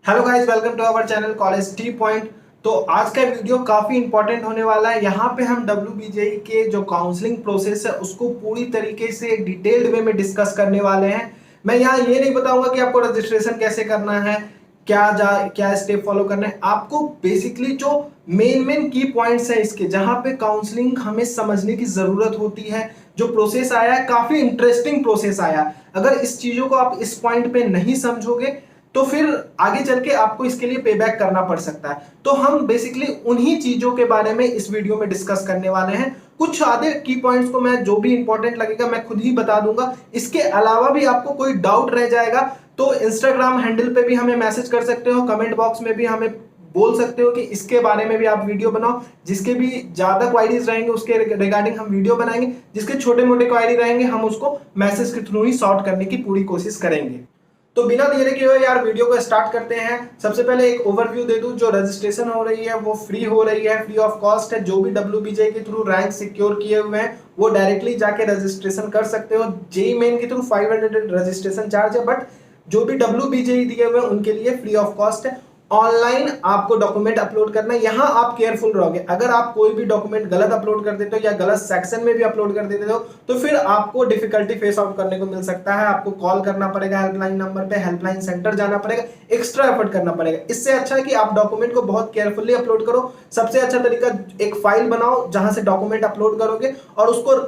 Hello guys, welcome to our channel college T point. तो आज का वीडियो काफी इंपॉर्टेंट होने वाला है। यहाँ पे हम WBJE के जो काउंसलिंग प्रोसेस है उसको पूरी तरीके से डिटेल्ड वे में डिस्कस करने वाले हैं। मैं यहाँ ये नहीं बताऊंगा कि आपको रजिस्ट्रेशन कैसे करना है, क्या स्टेप फॉलो करना है। आपको बेसिकली जो मेन की पॉइंट्स है इसके, जहाँ पे काउंसलिंग हमें समझने की जरूरत होती है, जो प्रोसेस आया है काफी इंटरेस्टिंग प्रोसेस आया। अगर इस चीजों को आप इस पॉइंट पे नहीं समझोगे तो फिर आगे चल के आपको इसके लिए पे बैक करना पड़ सकता है। तो हम बेसिकली उन्हीं चीजों के बारे में इस वीडियो में डिस्कस करने वाले हैं। कुछ आधे की पॉइंट्स को मैं जो भी इंपॉर्टेंट लगेगा मैं खुद ही बता दूंगा। इसके अलावा भी आपको कोई डाउट रह जाएगा तो इंस्टाग्राम हैंडल पे भी हमें मैसेज कर सकते हो, कमेंट बॉक्स में भी हमें बोल सकते हो कि इसके बारे में भी आप वीडियो बनाओ। जिसके भी ज्यादा क्वायरीज रहेंगे उसके रिगार्डिंग हम वीडियो बनाएंगे, जिसके छोटे मोटे क्वायरी रहेंगे हम उसको मैसेज के थ्रू ही सॉर्ट करने की पूरी कोशिश करेंगे। तो बिना देरी किए हुए यार वीडियो को स्टार्ट करते हैं। सबसे पहले एक ओवरव्यू दे दूं, जो रजिस्ट्रेशन हो रही है वो फ्री हो रही है, फ्री ऑफ कॉस्ट है। जो भी WBJE के थ्रू रैंक सिक्योर किए हुए हैं वो डायरेक्टली जाके रजिस्ट्रेशन कर सकते हो। जेई मेन के थ्रू 500 रजिस्ट्रेशन चार्ज है, बट जो भी WBJE दिए हुए हैं उनके लिए फ्री ऑफ कॉस्ट है। ऑनलाइन आपको डॉक्यूमेंट अपलोड करना है। यहाँ आप केयरफुल रहोगे, अगर आप कोई भी डॉक्यूमेंट गलत अपलोड कर देते हो या गलत सेक्शन में भी अपलोड कर देते हो तो फिर आपको डिफिकल्टी फेस आउट करने को मिल सकता है। आपको कॉल करना पड़ेगा हेल्पलाइन नंबर पे, हेल्पलाइन सेंटर जाना पड़ेगा, एक्स्ट्रा एफर्ट करना पड़ेगा। इससे अच्छा है कि आप डॉक्यूमेंट को बहुत केयरफुली अपलोड करो। सबसे अच्छा तरीका, एक फाइल बनाओ जहां से डॉक्यूमेंट अपलोड करोगे और उसको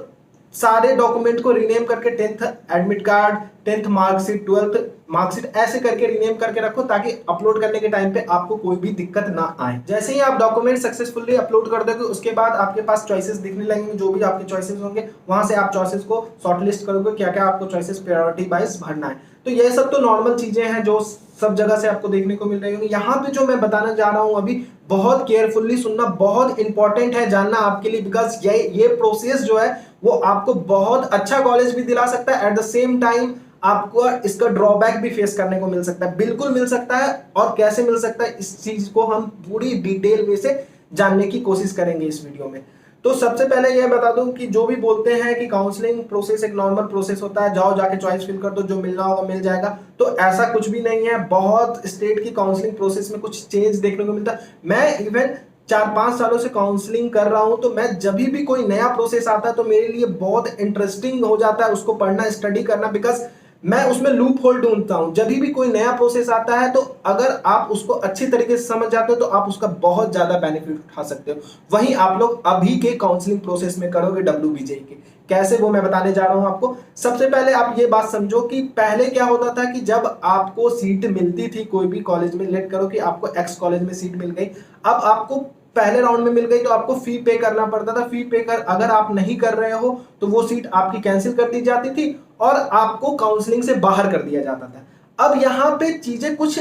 सारे डॉक्यूमेंट को रीनेम करके 10th admit card, 10th marksheet, 12th marksheet ऐसे करके रीनेम करके रखो ताकि अपलोड करने के टाइम पे आपको कोई भी दिक्कत ना आए। जैसे ही आप डॉक्यूमेंट सक्सेसफुली अपलोड कर दोगे उसके बाद आपके पास चॉइसेस दिखने लगेंगे। जो भी आपके चॉइसेस होंगे वहां से आप चॉइसेस को शॉर्टलिस्ट करोगे, क्या क्या आपको चॉइसेस प्रायोरिटी वाइज भरना है। तो ये सब तो नॉर्मल चीजें हैं जो सब जगह से आपको देखने को मिल रही होंगी। यहाँ पे जो मैं बताना जा रहा हूँ अभी, बहुत केयरफुली सुनना, बहुत इंपॉर्टेंट है जानना आपके लिए। बिकॉज ये प्रोसेस जो है वो आपको बहुत अच्छा कॉलेज भी दिला सकता है, एट द सेम टाइम आपको इसका ड्रॉबैक भी फेस करने को मिल सकता है। बिल्कुल मिल सकता है, और कैसे मिल सकता है इस चीज को हम पूरी डिटेल वे से जानने की कोशिश करेंगे इस वीडियो में। तो सबसे पहले यह बता दूं कि जो भी बोलते हैं कि काउंसलिंग प्रोसेस एक नॉर्मल प्रोसेस होता है, जाओ जाके चॉइस फिल कर दो, जो मिलना होगा मिल जाएगा, तो ऐसा कुछ भी नहीं है। बहुत स्टेट की काउंसलिंग प्रोसेस में कुछ चेंज देखने को मिलता है। मैं इवन 4-5 सालों से काउंसलिंग कर रहा हूं, तो मैं जब भी कोई नया प्रोसेस आता है तो मेरे लिए बहुत इंटरेस्टिंग हो जाता है उसको पढ़ना, स्टडी करना। बिकॉज मैं उसमें लूप होल ढूंढता हूं। जब भी कोई नया प्रोसेस आता है तो अगर आप उसको अच्छी तरीके से समझ जाते हो तो आप उसका बहुत ज्यादा बेनिफिट उठा सकते हो। वहीं आप लोग अभी के काउंसलिंग प्रोसेस में करोगे WBJE के, कैसे वो मैं बताने जा रहा हूं आपको। सबसे पहले आप ये बात समझो कि पहले क्या होता था कि जब आपको सीट मिलती थी कोई भी कॉलेज में, लेट करो कि आपको एक्स कॉलेज में सीट मिल गई, अब आपको पहले राउंड में मिल गई तो आपको फी पे करना पड़ता था। फी पे कर अगर आप नहीं कर रहे हो तो वो सीट आपकी कैंसिल कर दी जाती थी और आपको काउंसलिंग से बाहर कर दिया जाता था। अब यहाँ पे चीजें कुछ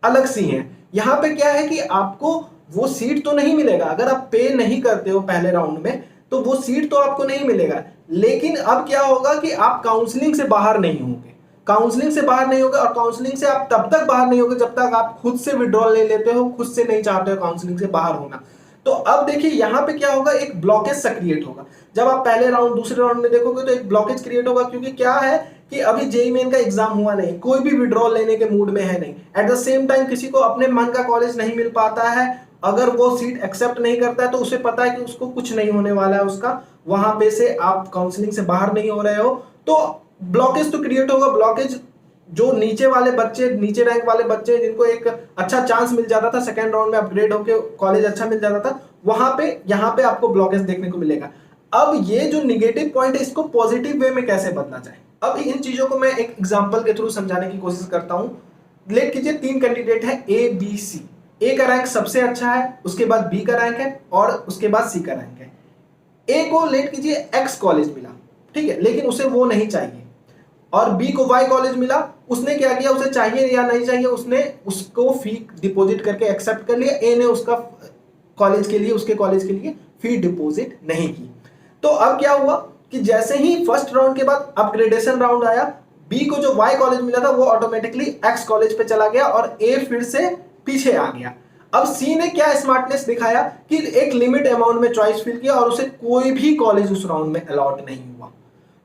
अलग सी हैं। यहाँ पे क्या है कि आपको वो सीट तो नहीं मिलेगा, अगर आप पे नहीं करते हो पहले राउंड में तो वो सीट तो आपको नहीं मिलेगा। लेकिन अब क्या होगा कि आप काउंसलिंग से बाहर नहीं होंगे, काउंसलिंग से बाहर नहीं होगे। और काउंसलिंग से आप तब तक बाहर नहीं होगे जब तक आप खुद से विड्रॉल ले लेते हो, खुद से नहीं चाहते हो काउंसलिंग से बाहर होना। तो अब देखिए यहाँ पे क्या होगा, एक ब्लॉकेज सा क्रिएट होगा। जब आप पहले राउंड दूसरे राउंड में देखोगे तो एक ब्लॉकेज क्रिएट होगा, क्योंकि क्या है कि अभी जेईई मेन का एग्जाम हुआ नहीं, कोई भी विड्रॉल लेने के मूड में है नहीं। एट द सेम टाइम किसी को अपने मन का कॉलेज नहीं मिल पाता है, अगर वो सीट एक्सेप्ट नहीं करता है तो उसे पता है कि उसको कुछ नहीं होने वाला है उसका, वहां पे से आप काउंसलिंग से बाहर नहीं हो रहे हो, तो ब्लॉकेज तो क्रिएट होगा। ब्लॉकेज जो नीचे वाले बच्चे, नीचे रैंक वाले बच्चे जिनको एक अच्छा चांस मिल जाता था, सेकंड राउंड में अपग्रेड होकर कॉलेज अच्छा मिल जाता था, वहां पे यहाँ पे आपको ब्लॉकेज देखने को मिलेगा। अब ये जो निगेटिव पॉइंट है इसको पॉजिटिव वे में कैसे बदला जाए, अब इन चीजों को मैं एक एग्जांपल के थ्रू समझाने की कोशिश करता हूं। लेट कीजिए 3 कैंडिडेट है ABC। ए का रैंक सबसे अच्छा है, उसके बाद बी का रैंक है और उसके बाद सी का रैंक है। ए को लेट कीजिए एक्स कॉलेज मिला, ठीक है, लेकिन उसे वो नहीं चाहिए। और बी को वाई कॉलेज मिला, उसने क्या किया, उसे चाहिए या नहीं चाहिए, उसने उसको फी डिपॉजिट करके एक्सेप्ट कर लिया। ए ने उसका कॉलेज के लिए, उसके कॉलेज के लिए फी डिपॉजिट नहीं की। तो अब क्या हुआ कि जैसे ही फर्स्ट राउंड के बाद अपग्रेडेशन राउंड आया, बी को जो वाई कॉलेज मिला था वो ऑटोमेटिकली एक्स कॉलेज पे चला गया और ए फिर से पीछे आ गया। अब सी ने क्या स्मार्टनेस दिखाया कि एक लिमिट अमाउंट में चॉइस फिल किया और उसे कोई भी कॉलेज उस राउंड में अलॉट नहीं हुआ।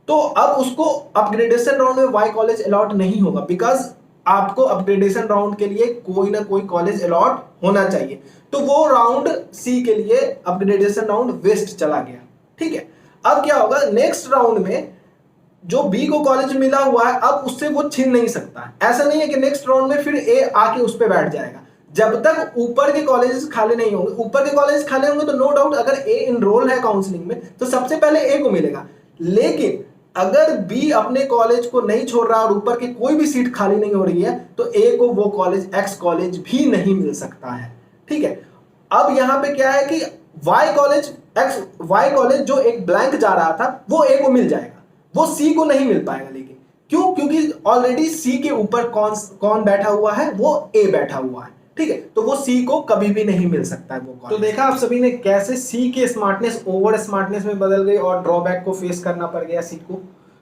तो अब उसको अपग्रेडेशन राउंड में वाई कॉलेज अलॉट नहीं होगा, बिकॉज आपको अपग्रेडेशन राउंड के लिए कोई ना कोई कॉलेज अलॉट होना चाहिए। तो वो राउंड सी के लिए अपग्रेडेशन राउंड वेस्ट चला गया, ठीक है। अब क्या होगा, नेक्स्ट राउंड में जो बी को कॉलेज मिला हुआ है अब उससे वो छीन नहीं सकता है। ऐसा नहीं है कि नेक्स्ट राउंड में फिर ए आके उस पर बैठ जाएगा। जब तक ऊपर के कॉलेजेस खाली नहीं होंगे, ऊपर के कॉलेज खाली होंगे तो नो डाउट अगर ए इनरोल है काउंसलिंग में तो सबसे पहले ए को मिलेगा। लेकिन अगर बी अपने कॉलेज को नहीं छोड़ रहा और ऊपर की कोई भी सीट खाली नहीं हो रही है तो ए को वो कॉलेज एक्स कॉलेज भी नहीं मिल सकता है, ठीक है। अब यहां पे क्या है कि वाई कॉलेज जो एक ब्लैंक जा रहा था वो ए को मिल जाएगा, वो सी को नहीं मिल पाएगा। लेकिन क्यों? क्योंकि ऑलरेडी सी के ऊपर कौन बैठा हुआ है, वो ए बैठा हुआ है, ठीक है। तो वो सी को कभी भी नहीं मिल सकता है वो कॉलेज। तो देखा आप सभी ने कैसे सी के स्मार्टनेस ओवर स्मार्टनेस में बदल गई और ड्रॉबैक को फेस करना पड़ गया सी को।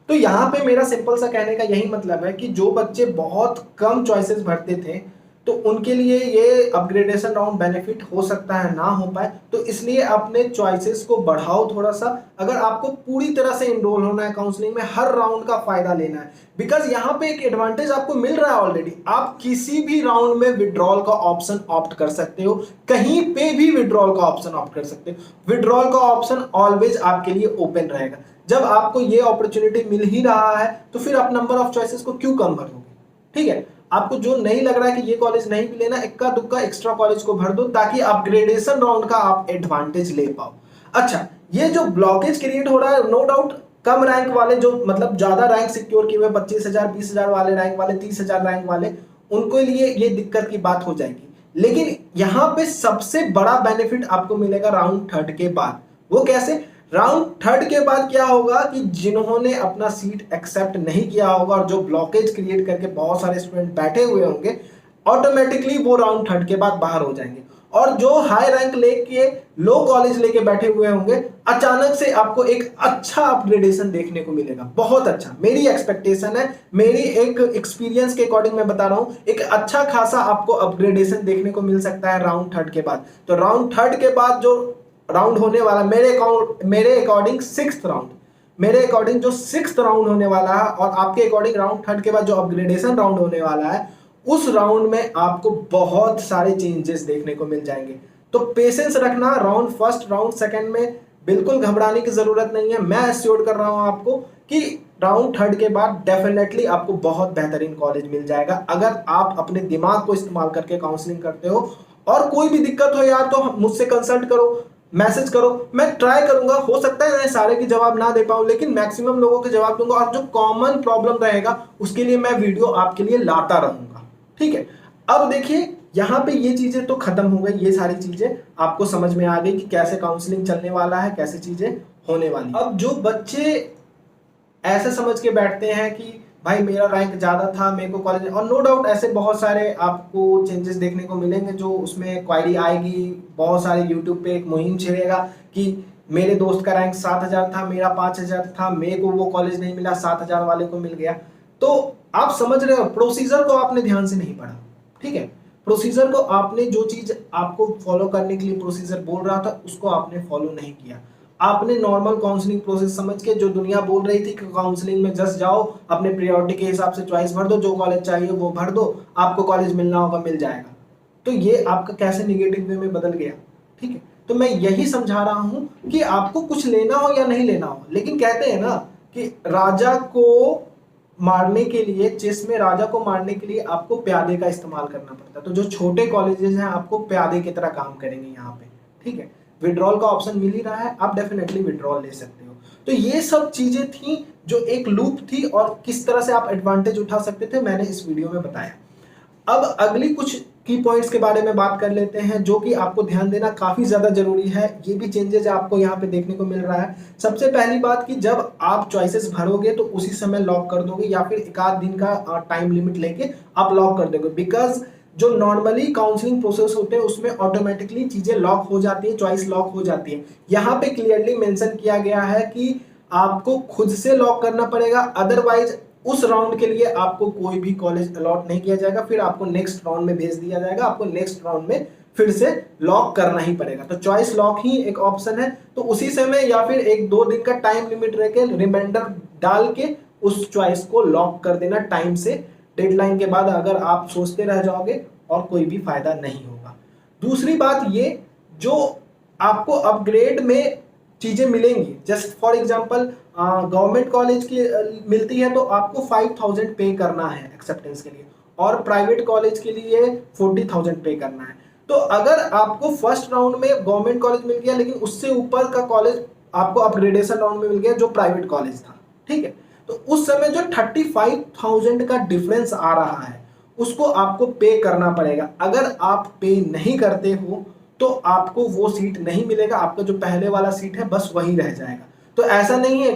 तो यहाँ पे मेरा सिंपल सा कहने का यही मतलब है कि जो बच्चे बहुत कम चॉइसेस भरते थे तो उनके लिए ये अपग्रेडेशन राउंड बेनिफिट हो सकता है ना हो पाए, तो इसलिए अपने चॉइसेस को बढ़ाओ थोड़ा सा। अगर आपको पूरी तरह से इनरोल होना है काउंसलिंग में, हर राउंड का फायदा लेना है, बिकॉज यहाँ पे एक एडवांटेज आपको मिल रहा है ऑलरेडी। आप किसी भी राउंड में विड्रॉल का ऑप्शन ऑप्ट कर सकते हो, कहीं पे भी विड्रॉल का ऑप्शन ऑप्ट कर सकते हो। विड्रॉल का ऑप्शन ऑलवेज आपके लिए ओपन रहेगा। जब आपको ये अपॉर्चुनिटी मिल ही रहा है तो फिर आप नंबर ऑफ चॉइसेस को क्यों कम भरोगे, ठीक है। आपको जो नहीं लग रहा है कि ये कॉलेज नहीं भी लेना, इक्का दुक्का एक्स्ट्रा कॉलेज को भर दो ताकि अपग्रेडेशन राउंड का आप एडवांटेज ले पाओ। अच्छा, ये जो ब्लॉकेज क्रिएट हो रहा है, नो डाउट कम रैंक वाले जो मतलब ज्यादा रैंक सिक्योर किए हुए 25,000 20,000 वाले रैंक वाले 30,000 रैंक वाले, उनको लिए ये दिक्कत की बात हो जाएगी। लेकिन यहाँ पे सबसे बड़ा बेनिफिट आपको मिलेगा राउंड थर्ड के बाद। वो कैसे? राउंड थर्ड के बाद क्या होगा कि जिन्होंने अपना सीट एक्सेप्ट नहीं किया होगा और जो ब्लॉकेज क्रिएट करके बहुत सारे स्टूडेंट बैठे हुए होंगे, ऑटोमेटिकली वो राउंड थर्ड के बाद बाहर हो जाएंगे। और जो हाई रैंक लेके लो कॉलेज लेके बैठे हुए होंगे, अचानक से आपको एक अच्छा अपग्रेडेशन देखने को मिलेगा, बहुत अच्छा। मेरी एक्सपेक्टेशन है, मेरी एक एक्सपीरियंस के अकॉर्डिंग मैं बता रहा हूं, एक अच्छा खासा आपको अपग्रेडेशन देखने को मिल सकता है राउंड थर्ड के बाद। तो राउंड थर्ड के बाद जो राउंड होने वाला मेरे अकॉर्डिंग सिक्स्थ राउंड, मेरे अकॉर्डिंग जो सिक्स्थ राउंड होने वाला है और आपके अकॉर्डिंग राउंड थर्ड के बाद जो अपग्रेडेशन राउंड होने वाला है, उस राउंड में आपको बहुत सारे चेंजेस देखने को मिल जाएंगे। तो पेशेंस रखना, राउंड फर्स्ट राउंड सेकंड में बिल्कुल घबराने की जरूरत नहीं है। मैं एश्योर कर रहा हूं आपको कि राउंड थर्ड के बाद डेफिनेटली आपको बहुत बेहतरीन कॉलेज मिल जाएगा, अगर आप अपने दिमाग को इस्तेमाल करके काउंसलिंग करते हो। और कोई भी दिक्कत हो यार तो मुझसे कंसल्ट करो, मैसेज करो, मैं ट्राई करूंगा। हो सकता है मैं सारे के जवाब ना दे पाऊं, लेकिन मैक्सिमम लोगों के जवाब दूंगा। और जो कॉमन प्रॉब्लम रहेगा उसके लिए मैं वीडियो आपके लिए लाता रहूंगा, ठीक है। अब देखिए यहाँ पे ये चीजें तो खत्म हो गई, ये सारी चीजें आपको समझ में आ गई कि कैसे काउंसलिंग चलने वाला है, कैसे चीजें होने वाली। अब जो बच्चे ऐसे समझ के बैठते हैं कि भाई मेरा रैंक ज्यादा था, मेरे को कॉलेज, और नो डाउट ऐसे बहुत सारे आपको चेंजेस देखने को मिलेंगे जो उसमें क्वायरी आएगी। बहुत सारे यूट्यूब पे एक मुहिम छिड़ेगा कि मेरे दोस्त का रैंक 7,000 था, मेरा 5,000 था, मेरे को वो कॉलेज नहीं मिला, 7,000 वाले को मिल गया। तो आप समझ रहे हो, प्रोसीजर को आपने ध्यान से नहीं पढ़ा, ठीक है। प्रोसीजर को आपने, जो चीज आपको फॉलो करने के लिए प्रोसीजर बोल रहा था उसको आपने फॉलो नहीं किया। आपने नॉर्मल काउंसलिंग प्रोसेस समझ के, जो दुनिया बोल रही थी कि काउंसलिंग में जस्ट जाओ, अपने प्रायोरिटी के हिसाब से चॉइस भर दो, जो कॉलेज चाहिए वो भर दो, आपको कॉलेज मिलना होगा मिल जाएगा। तो ये आपका कैसे निगेटिव वे में बदल गया, ठीक है। तो मैं यही समझा रहा हूं कि आपको कुछ लेना हो या नहीं लेना हो, लेकिन कहते हैं ना कि राजा को मारने के लिए, चेस में राजा को मारने के लिए आपको प्यादे का इस्तेमाल करना पड़ता है। तो जो छोटे कॉलेजेस हैं आपको प्यादे की तरह काम करेंगे यहाँ पे, ठीक है। विड्रॉल का ऑप्शन मिल ही रहा है, आप डेफिनेटली विड्रॉल ले सकते हो। तो ये सब चीजें थी जो एक लूप थी और किस तरह से आप एडवांटेज उठा सकते थे, मैंने इस वीडियो में बताया। अब अगली कुछ की पॉइंट्स के बारे में बात कर लेते हैं जो कि आपको ध्यान देना काफी ज्यादा जरूरी है। ये भी चेंजेस आपको यहाँ पे देखने को मिल रहा है। सबसे पहली बात कि जब आप चॉइसेस भरोगे तो उसी समय लॉक कर दोगे या फिर एक आध दिन का टाइम लिमिट लेके आप लॉक कर दोगे। बिकॉज जो नॉर्मली काउंसलिंग प्रोसेस होते हैं उसमें ऑटोमेटिकली चीजें लॉक हो जाती है, चॉइस लॉक हो जाती है। यहाँ पे क्लियरली मेंशन किया गया है कि आपको खुद से लॉक करना पड़ेगा, अदरवाइज उस राउंड के लिए आपको कोई भी कॉलेज अलॉट नहीं किया जाएगा, फिर आपको नेक्स्ट राउंड में भेज दिया जाएगा, आपको नेक्स्ट राउंड में फिर से लॉक करना ही पड़ेगा। तो चॉइस लॉक ही एक ऑप्शन है, तो उसी समय या फिर 1-2 दिन का टाइम लिमिट रह के रिमाइंडर डाल के उस चॉइस को लॉक कर देना टाइम से डेडलाइन के बाद अगर आप सोचते रह जाओगे और कोई भी फायदा नहीं होगा। दूसरी बात ये, जो आपको अपग्रेड में चीजें मिलेंगी, just for example government college की मिलती है तो आपको 5000 पे करना है एक्सेप्टेंस के लिए, और प्राइवेट कॉलेज के लिए 40,000 पे करना है। तो अगर आपको फर्स्ट राउंड में गवर्नमेंट कॉलेज मिल गया लेकिन उससे ऊपर का कॉलेज आपको अपग्रेडेशन राउंड में मिल गया जो प्राइवेट कॉलेज था, ठीक है, तो उस समय जो 35,000 का डिफरेंस आ रहा है उसको आपको पे करना पड़ेगा। अगर आप पे नहीं करते हो तो आपको वो सीट नहीं मिलेगा, आपका जो पहले वाला सीट है बस वही रह जाएगा। तो ऐसा नहीं है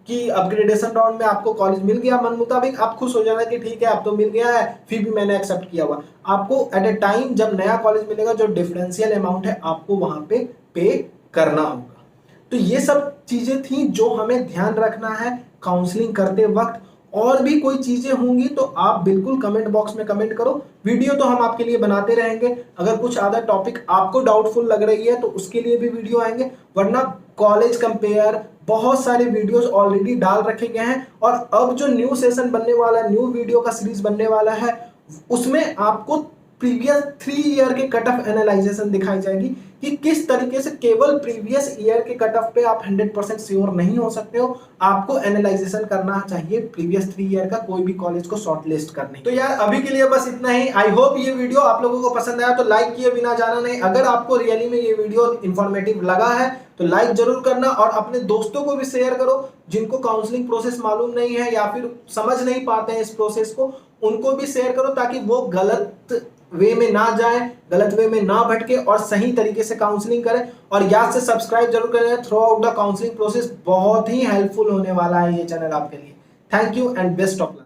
कि अपग्रेडेशन राउंड में आपको कॉलेज मिल गया मन मुताबिक, आप खुश हो जाना कि ठीक है अब तो मिल गया है फिर भी मैंने एक्सेप्ट किया हुआ। आपको एट ए टाइम जब नया कॉलेज मिलेगा जो डिफरेंशियल अमाउंट है आपको वहां पे करना होगा। तो ये सब चीजें थी जो हमें ध्यान रखना है काउंसलिंग करते वक्त। और भी कोई चीजें होंगी तो आप बिल्कुल कमेंट बॉक्स में कमेंट करो, वीडियो तो हम आपके लिए बनाते रहेंगे। अगर कुछ अदर टॉपिक आपको डाउटफुल लग रही है तो उसके लिए भी वीडियो आएंगे, वरना कॉलेज कंपेयर बहुत सारे वीडियोस ऑलरेडी डाल रखे गए हैं। और अब जो न्यू सेशन बनने वाला है, न्यू वीडियो का सीरीज बनने वाला है, उसमें आपको प्रीवियस 3 ईयर के कट ऑफ एनालाइजेशन दिखाई जाएगी कि किस तरीके से केवल प्रीवियस ईयर के कट ऑफ पे आप 100% श्योर नहीं हो सकते हो, आपको एनालाइजेशन करना चाहिए प्रीवियस 3 ईयर का कोई भी कॉलेज को शॉर्टलिस्ट करने। तो यार अभी के लिए बस इतना ही। आई होप ये वीडियो आप लोगों को पसंद आया, तो लाइक किए बिना जाना नहीं। अगर आपको रियली में ये वीडियो इंफॉर्मेटिव लगा है तो लाइक जरूर करना, और अपने दोस्तों को भी शेयर करो जिनको काउंसलिंग प्रोसेस मालूम नहीं है या फिर समझ नहीं पाते हैं इस प्रोसेस को, उनको भी शेयर करो ताकि वो गलत वे में ना जाए, गलत वे में ना भटके और सही तरीके से काउंसलिंग करें। और याद से सब्सक्राइब जरूर करें, through out the counselling process बहुत ही हेल्पफुल होने वाला है ये चैनल आपके लिए। Thank you and best of luck.